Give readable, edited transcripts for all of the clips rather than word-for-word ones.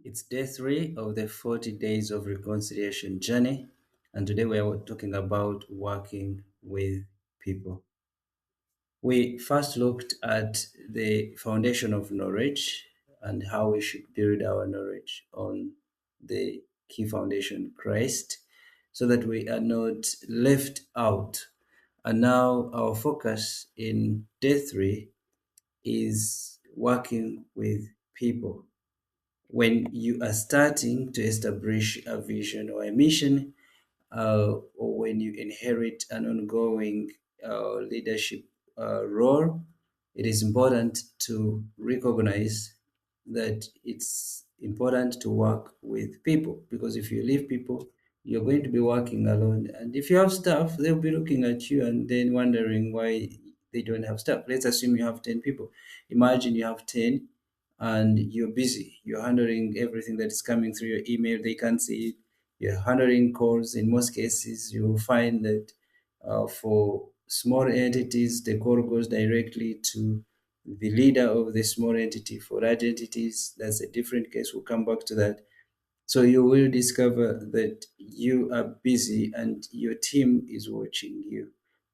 It's day three of the 40 days of reconciliation journey, and today we are talking about working with people. We first looked at the foundation of knowledge and how we should build our knowledge on the key foundation, Christ, so that we are not left out. And now our focus in day three is working with people. When you are starting to establish a vision or a mission, or when you inherit an ongoing leadership role, it is important to recognize that it's important to work with people, because if you leave people, you're going to be working alone. And if you have staff, they'll be looking at you and then wondering why they don't have staff. Let's assume you have 10 people. Imagine you have 10 and you're busy. You're handling everything that is coming through your email. They can't see it. You're handling calls. In most cases, you'll find that for small entities, the call goes directly to the leader of the small entity. For large entities, that's a different case. We'll come back to that. So you will discover that you are busy and your team is watching you.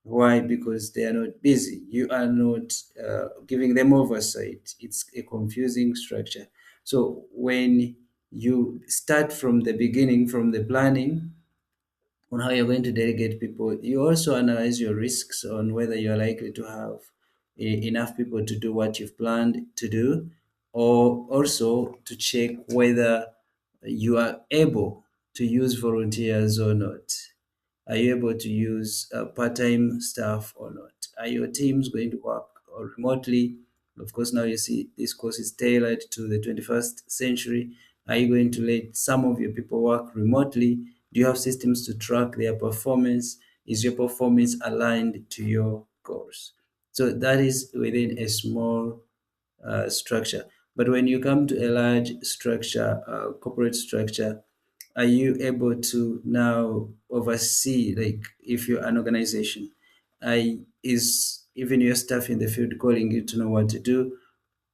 Why? Because they are not busy. You are not giving them oversight. It's a confusing structure. So when you start from the beginning, from the planning, on how you're going to delegate people, you also analyze your risks on whether you're likely to have enough people to do what you've planned to do, or also to check whether you are able to use volunteers or not. Are you able to use part-time staff or not? Are your teams going to work remotely? Of course, now you see this course is tailored to the 21st century. Are you going to let some of your people work remotely? Do you have systems to track their performance? Is your performance aligned to your goals? So that is within a small structure. But when you come to a large structure, corporate structure, are you able to now oversee, like if you're an organization, is even your staff in the field calling you to know what to do?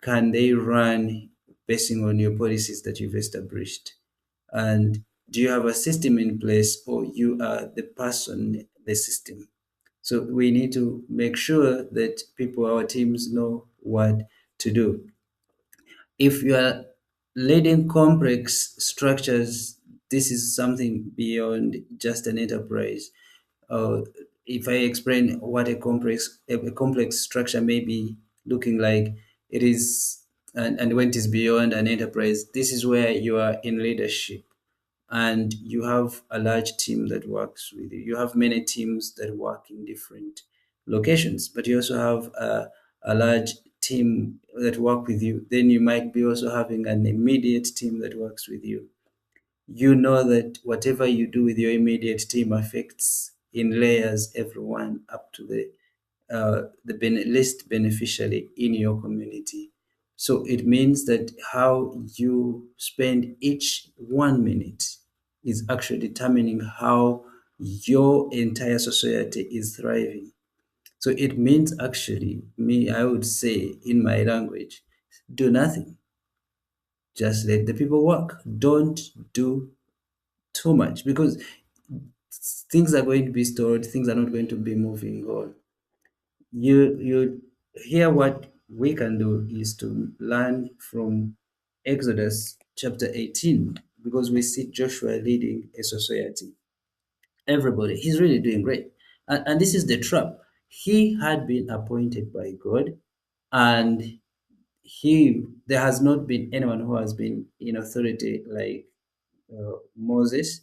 Can they run basing on your policies that you've established? And do you have a system in place, or you are the person, the system? So we need to make sure that people, our teams, know what to do. If you are leading complex structures, this is something beyond just an enterprise. Uh, if I explain what a complex structure may be looking like, it is, and when it is beyond an enterprise, this is where you are in leadership and you have a large team that works with you. You have many teams that work in different locations, but you also have a large team that work with you. Then you might be also having an immediate team that works with you. You know that whatever you do with your immediate team affects in layers everyone up to the least beneficially in your community. So it means that how you spend each 1 minute is actually determining how your entire society is thriving. So it means actually, me, I would say in my language, do nothing. Just let the people work. Don't do too much, because things are going to be stored, things are not going to be moving on. You here what we can do is to learn from Exodus chapter 18, because we see Joshua leading a society. Everybody, he's really doing great. And this is the trap. He had been appointed by God, and there has not been anyone who has been in authority like Moses.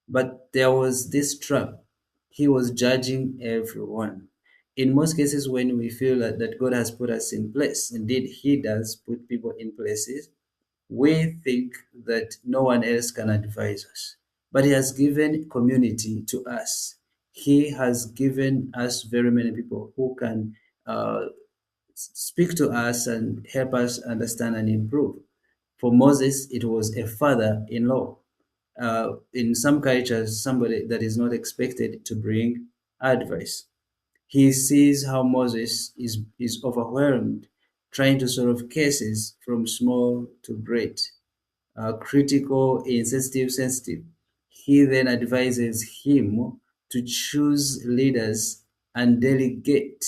But there was this trap. He was judging everyone. In most cases, when we feel that God has put us in place, indeed, He does put people in places, we think that no one else can advise us. But He has given community to us. He has given us very many people who can speak to us and help us understand and improve. For Moses, it was a father in law. In some cultures, somebody that is not expected to bring advice. He sees how Moses is overwhelmed trying to solve cases from small to great. critical, insensitive, sensitive. He then advises him to choose leaders and delegate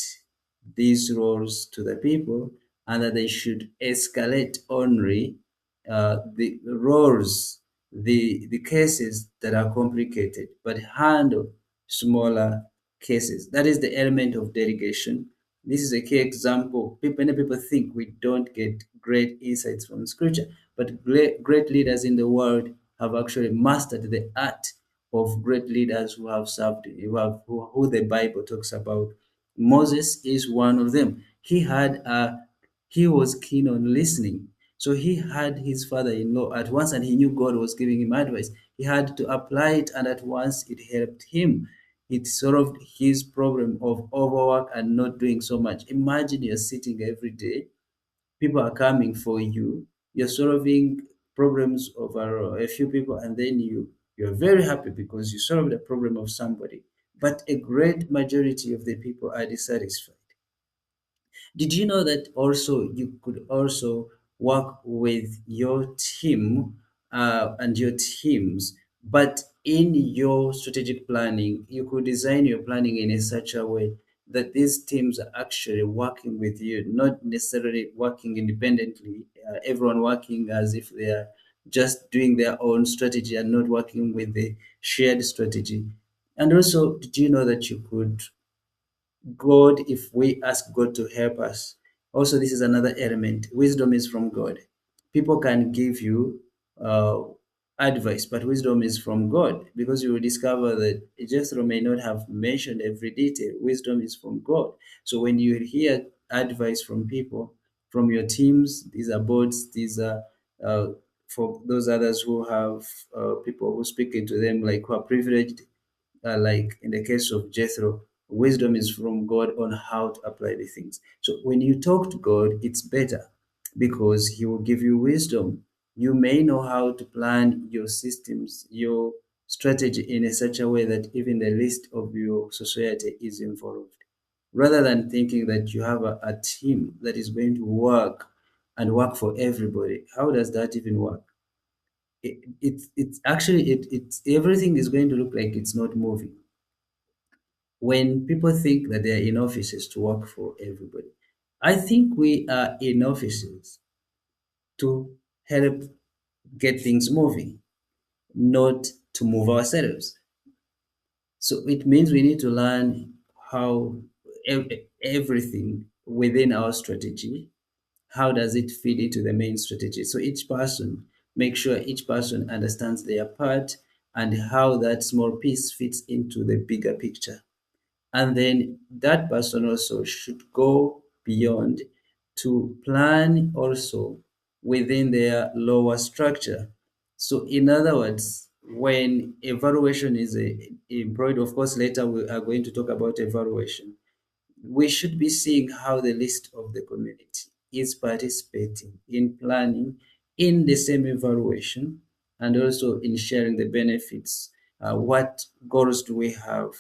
these roles to the people, and that they should escalate only the roles, the cases that are complicated, but handle smaller cases. That is the element of delegation. This is a key example. Many people think we don't get great insights from scripture, but great leaders in the world have actually mastered the art of great leaders who have served, who the Bible talks about. Moses is one of them. He was keen on listening. So he had his father-in-law at once, and he knew God was giving him advice. He had to apply it, and at once it helped him. It solved his problem of overwork and not doing so much. Imagine you're sitting every day, people are coming for you, you're solving problems over a few people, and then you're very happy because you solved the problem of somebody. But a great majority of the people are dissatisfied. Did you know that also you could also work with your team and your teams, but in your strategic planning, you could design your planning in a such a way that these teams are actually working with you, not necessarily working independently, everyone working as if they are just doing their own strategy and not working with the shared strategy. And also, did you know that you could God, if we ask God to help us, also this is another element. Wisdom is from God. People can give you advice, but wisdom is from God, because you will discover that Jethro may not have mentioned every detail. Wisdom is from God. So when you hear advice from people, from your teams, these are boards, these are uh, for those others who have people who speak into them, like who are privileged, like in the case of Jethro, wisdom is from God on how to apply the things. So when you talk to God, it's better because He will give you wisdom. You may know how to plan your systems, your strategy in a such a way that even the least of your society is involved. Rather than thinking that you have a team that is going to work and work for everybody, how does that even work? It's actually it's everything is going to look like it's not moving when people think that they are in offices to work for everybody. I think we are in offices to help get things moving, not to move ourselves. So it means we need to learn how everything within our strategy, how does it fit into the main strategy. So each person, make sure each person understands their part and how that small piece fits into the bigger picture. And then that person also should go beyond to plan also within their lower structure. So in other words, when evaluation is employed, of course later we are going to talk about evaluation, we should be seeing how the list of the community is participating in planning in the same evaluation, and also in sharing the benefits. What goals do we have?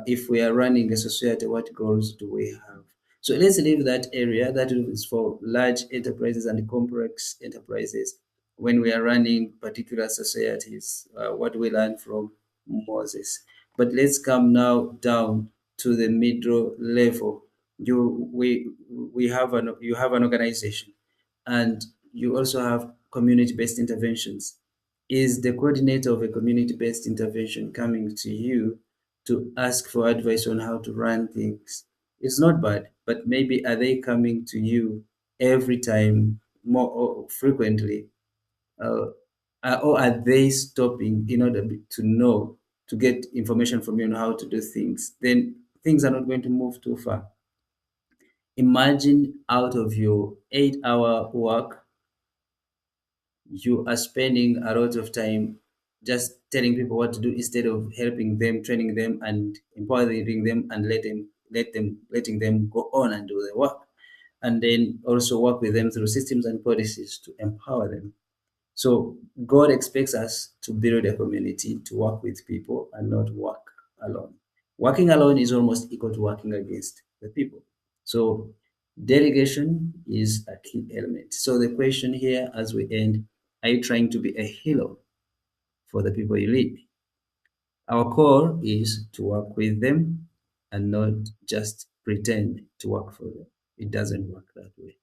If we are running a society, what goals do we have? So let's leave that area. That is for large enterprises and complex enterprises. When we are running particular societies, what we learn from Moses. But let's come now down to the middle level. We have an you have an organization, and you also have community-based interventions. Is the coordinator of a community-based intervention coming to you to ask for advice on how to run things? It's not bad, but maybe are they coming to you every time, more or frequently, uh, or are they stopping in order to know, to get information from you on how to do things? Then things are not going to move too far. Imagine out of your 8 hour work, you are spending a lot of time just telling people what to do instead of helping them, training them, and empowering them, and letting them go on and do the work, and then also work with them through systems and policies to empower them. So God expects us to build a community, to work with people and not work alone. Working alone is almost equal to working against the people. So delegation is a key element. So the question here as we end, Are you trying to be a hero for the people you lead? Our core is to work with them and not just pretend to work for them. It doesn't work that way.